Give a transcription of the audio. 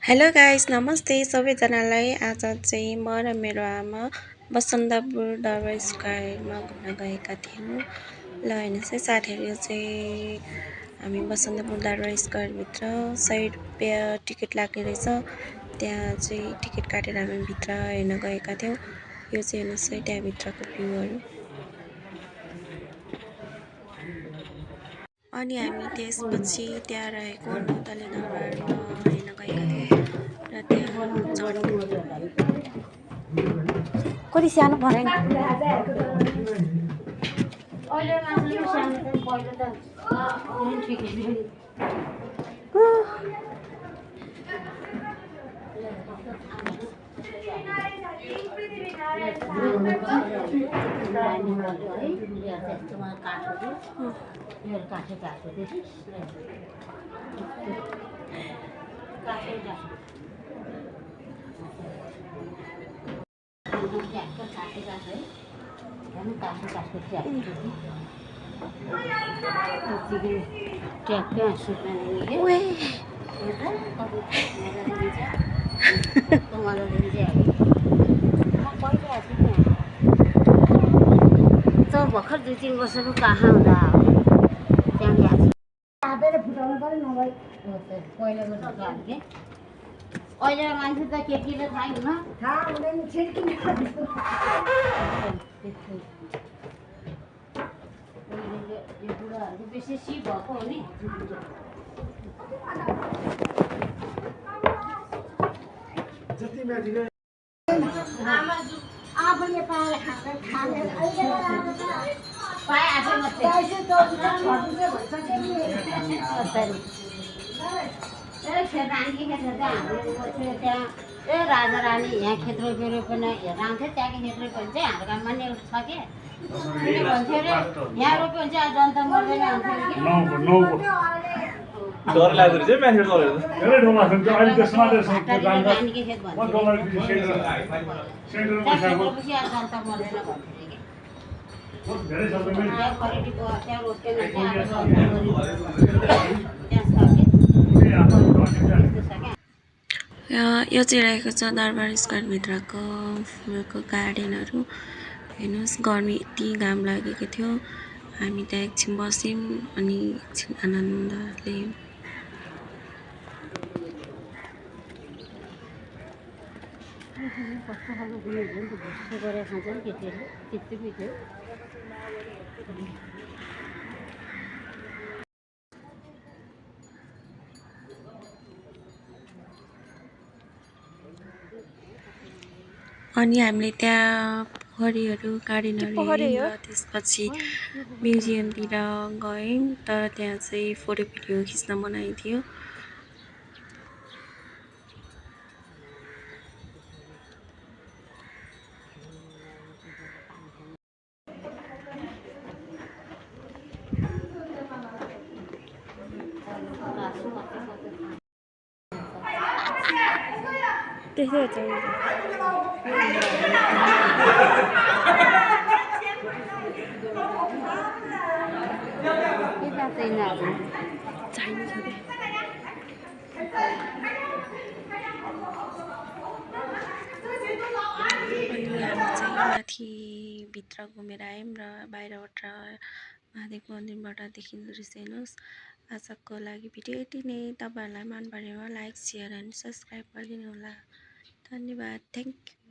Hello guys, नमस्ते सबैजनालाई। आज चाहिँ म र मेरो आमा बसन्तपुर दरबार स्क्वायरमा घुम्न गएका थियौँ। ल हेर्नुहोस् है साथीहरू, यो चाहिँ हामी बसन्तपुर दरबार स्क्वायरभित्र 100 रुपियाँ टिकट लाग्ने रहेछ। त्यहाँ चाहिँ टिकट काटेर हामी भित्र हेर्न गएका थियौँ। यो चाहिँ हेर्नुहोस् है त्यहाँभित्रको भ्यूहरू। अनि हामी त्यसपछि त्यहाँ रहेको नौतले दरबारमा हेर्न गएका थियौँ र त्यहाँ कति सानो परेन। भर्खर 2-3 वर्षको कहाँ हुँदा त्यहाँ गएको फुटाउनु पर्यो नभए पहिलाको ढोकाहरूले अहिले मान्छे त केटीले थाहा हुँदैन छिर्किने यो बुढाहरूको बेसी सिप भएको हो नि। आफूले पाएर खाँदैन राजा रानी यहाँ खेत रोपेर पनि हेर्नुहुन्थ्यो। त्यहाँको खेत रोप्यो भने चाहिँ हाम्रो गाउँमा नि एउटा छ कि भन्थ्यो अरे यहाँ रोप्यो भने चाहिँ जनता मर्दैन डर लाग्दो रहेछ मान्छे डर धेरै डर लाग्छ अहिले त्यसमा रानीको खेत भन्थ्यो रोपेपछि जनता मर्दैन भन्थ्यो धेरै सबै त्यहाँ खरेडीको त्यहाँ रोप्दैन त्यहाँ यो चाहिँ रहेको छ दरबार स्क्वायरभित्रको फुलको गार्डनहरू। हेर्नुहोस्, गर्मी यति घाम लागेको थियो। हामी त्यहाँ एकछिन बस्यौँ अनि एकछिन आनन्द लियौँ। कस्तो खालको गुलियो हुन्छ नि त भुस्सो गरेर खान्छ नि केटीहरूले चिप्चिपी थियो। अनि हामीले त्यहाँ पोखरीहरू गार्डनहरू हेऱ्यौँ र त्यसपछि म्युजियमतिर गयौँ। तर त्यहाँ चाहिँ फोटो भिडियो खिच्न मनाइ थियो। त्यस्तै चाहिन्छ माथि भित्र घुमेर आयौँ र बाहिरबाट महादेव मन्दिरबाट देखिँदो रहेछ। हेर्नुहोस्, आजको लागि भिडियो यति नै। तपाईँहरूलाई मन परेमा लाइक, सेयर एन्ड सब्सक्राइब गरिदिनु होला। धन्यवाद। Thank you.